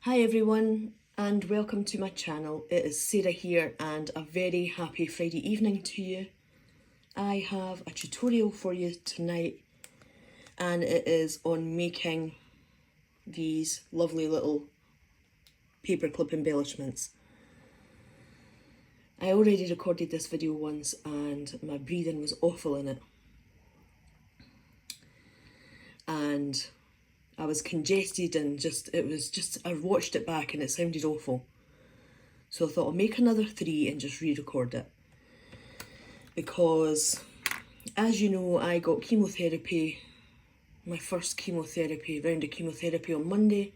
Hi everyone and welcome to my channel. It is Sarah here and a very happy Friday evening to you. I have a tutorial for you tonight and it is on making these lovely little paperclip embellishments. I already recorded this video once and my breathing was awful in it. And I was congested and I watched it back and it sounded awful. So I thought I'll make another 3 and just re-record it. Because, as you know, I got chemotherapy, my first round of chemotherapy on Monday.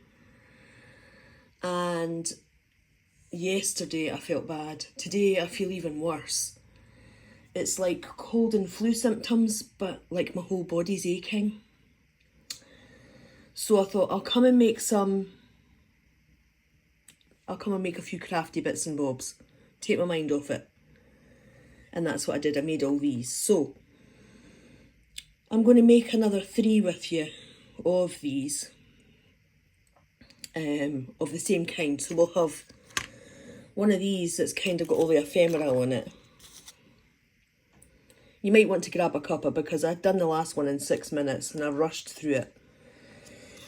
And yesterday I felt bad. Today I feel even worse. It's like cold and flu symptoms, but like my whole body's aching. So I thought I'll come and make a few crafty bits and bobs, take my mind off it. And that's what I did, I made all these. So, I'm going to make another 3 with you of these, of the same kind. So we'll have one of these that's kind of got all the ephemera on it. You might want to grab a cuppa because I'd done the last one in 6 minutes and I rushed through it.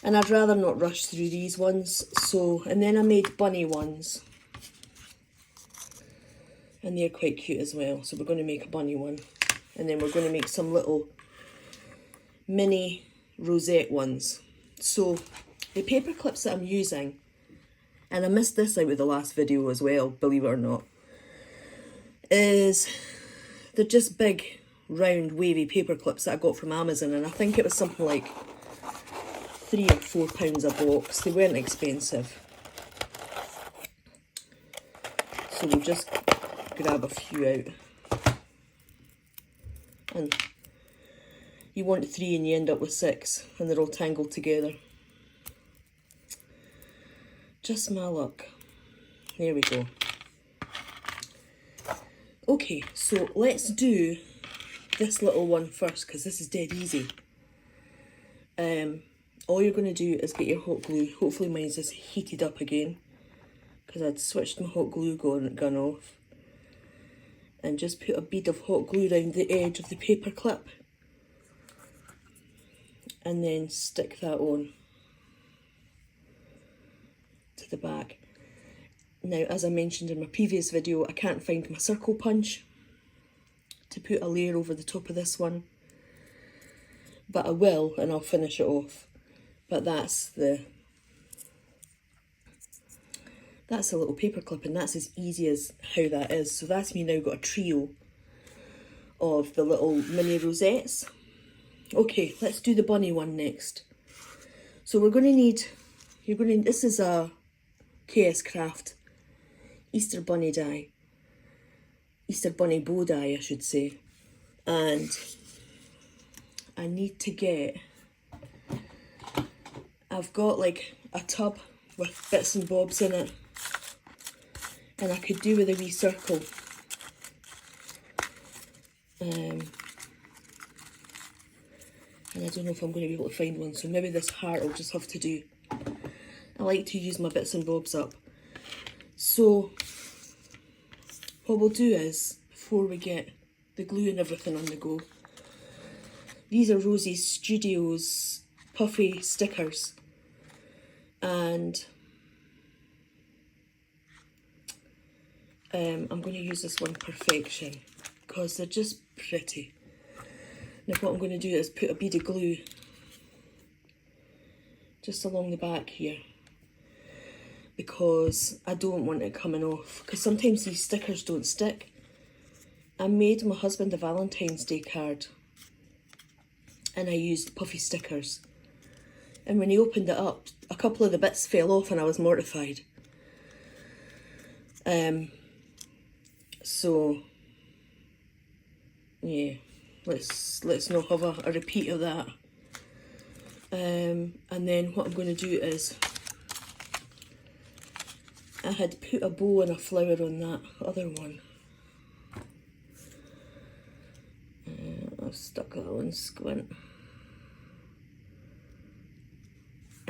And I'd rather not rush through these ones. So, and then I made bunny ones. And they're quite cute as well. So we're going to make a bunny one. And then we're going to make some little mini rosette ones. So the paper clips that I'm using, and I missed this out with the last video as well, believe it or not, they're just big, round, wavy paper clips that I got from Amazon. And I think it was something like £3 or £4 a box. They weren't expensive. So we'll just grab a few out. And you want 3 and you end up with 6 and they're all tangled together. Just my luck. There we go. Okay, so let's do this little one first because this is dead easy. All you're going to do is get your hot glue. Hopefully mine's just heated up again because I'd switched my hot glue gun off. And just put a bead of hot glue around the edge of the paper clip. And then stick that on to the back. Now, as I mentioned in my previous video, I can't find my circle punch to put a layer over the top of this one. But I will, and I'll finish it off. But that's a little paper clip, and that's as easy as how that is. So that's me now got a trio of the little mini rosettes. Okay, let's do the bunny one next. So we're going to need, this is a KS Craft Easter bunny die. Easter bunny bow die, I should say. And I need to get, I've got like a tub with bits and bobs in it. And I could do with a wee circle. And I don't know if I'm going to be able to find one, so maybe this heart I'll just have to do. I like to use my bits and bobs up. So, what we'll do is, before we get the glue and everything on the go, these are Rosie Studios puffy stickers. And I'm going to use this one, Perfection, because they're just pretty. Now what I'm going to do is put a bead of glue just along the back here, because I don't want it coming off, because sometimes these stickers don't stick. I made my husband a Valentine's Day card and I used puffy stickers, and when he opened it up, a couple of the bits fell off and I was mortified. So yeah, let's not have a repeat of that. And then what I'm going to do is, I had put a bow and a flower on that other one. I've stuck that on squint.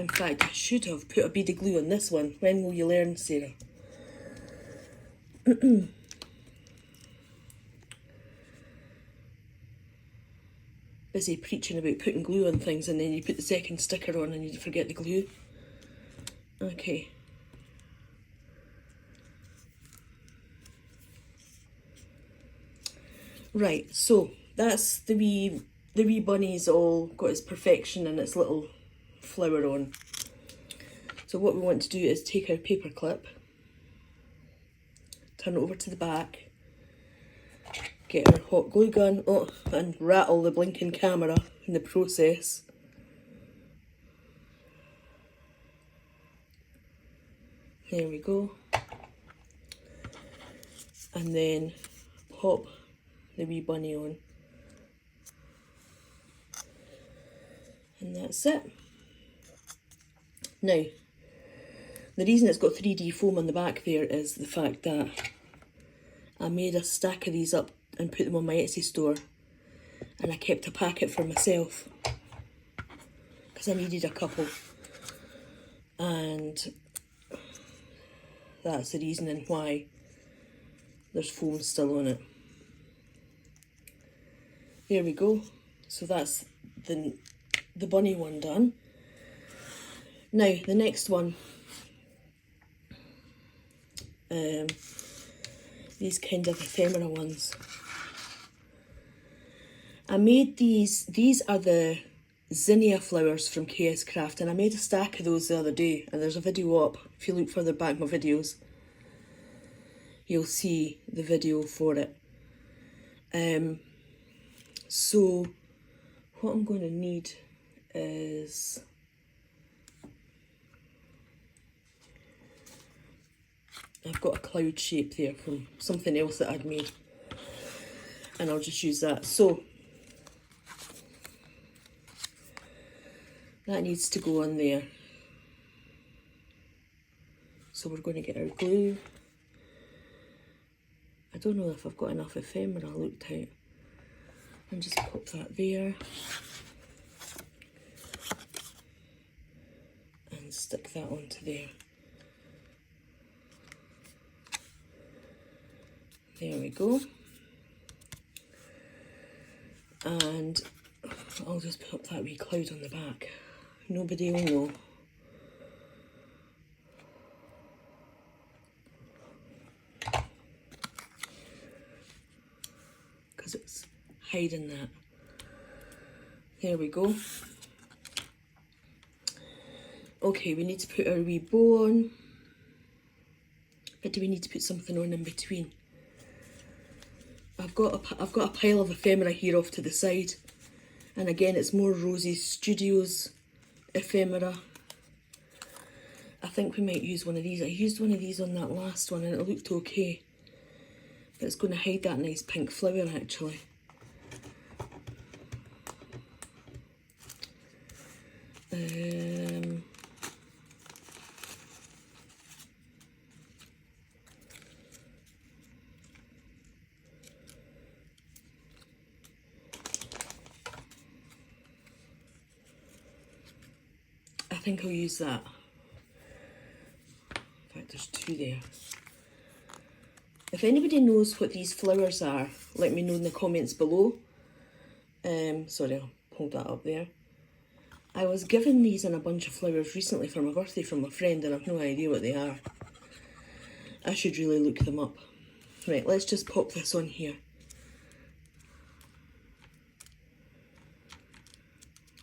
In fact, I should have put a bead of glue on this one. When will you learn, Sarah? Busy preaching about putting glue on things and then you put the second sticker on and you forget the glue. Okay. Right, so that's the wee bunny's all got its perfection and its little flower on. So what we want to do is take our paper clip, turn it over to the back, get our hot glue gun, and rattle the blinking camera in the process. There we go. And then pop the wee bunny on. And that's it. Now, the reason it's got 3D foam on the back there is the fact that I made a stack of these up and put them on my Etsy store, and I kept a packet for myself because I needed a couple, and that's the reasoning why there's foam still on it. There we go. So that's the bunny one done. Now the next one, these kind of ephemera ones. I made these are the zinnia flowers from KS Craft, and I made a stack of those the other day, and there's a video up. If you look further back my videos, you'll see the video for it. So what I'm going to need is I've got a cloud shape there from something else that I'd made, and I'll just use that. So that needs to go on there. So we're going to get our glue. I don't know if I've got enough ephemera looked out. And just pop that there. And stick that onto there. There we go. And I'll just put that wee cloud on the back. Nobody will know. Because it's hiding that. There we go. Okay, we need to put our wee bow on. But do we need to put something on in between? I've got a pile of ephemera here off to the side, and again it's more Rosie Studios ephemera. I think we might use one of these. I used one of these on that last one and it looked okay, but it's going to hide that nice pink flower actually. I think I'll use that. In fact, there's two there. If anybody knows what these flowers are, let me know in the comments below. Sorry, I'll hold that up there. I was given these in a bunch of flowers recently for my birthday from a friend, and I've no idea what they are. I should really look them up. Right, let's just pop this on here.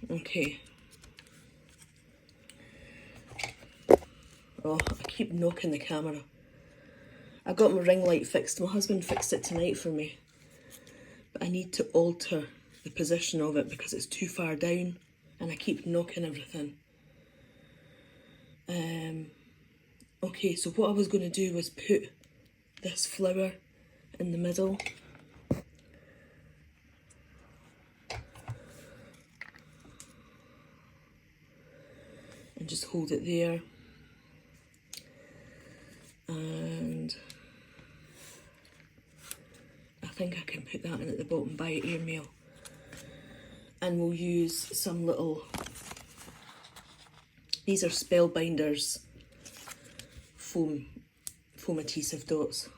Okay. Oh, I keep knocking the camera. I got my ring light fixed. My husband fixed it tonight for me. But I need to alter the position of it because it's too far down and I keep knocking everything. Okay, so what I was going to do was put this flower in the middle. And just hold it there. And I think I can put that in at the bottom by airmail. And we'll use some little These are Spellbinders foam adhesive dots.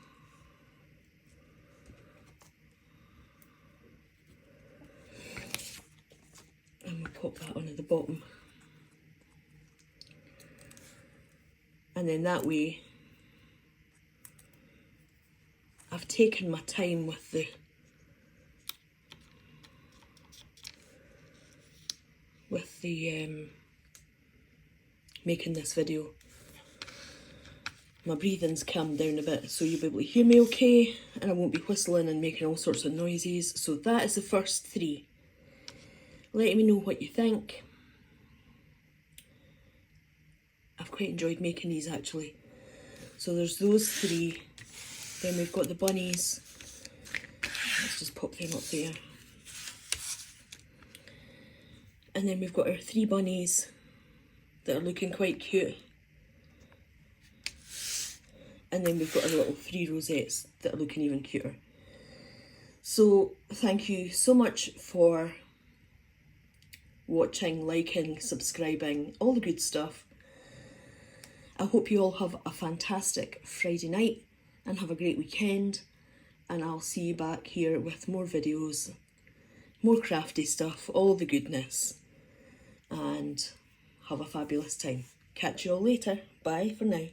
And we'll pop that onto the bottom. And then that way, I've taken my time with making this video. My breathing's calmed down a bit, so you'll be able to hear me okay, and I won't be whistling and making all sorts of noises. So that is the first 3. Let me know what you think. I've quite enjoyed making these actually. So there's those 3. Then we've got the bunnies. Let's just pop them up there. And then we've got our 3 bunnies that are looking quite cute. And then we've got our little 3 rosettes that are looking even cuter. So thank you so much for watching, liking, subscribing, all the good stuff. I hope you all have a fantastic Friday night and have a great weekend. And I'll see you back here with more videos, more crafty stuff, all the goodness. And have a fabulous time. Catch you all later. Bye for now.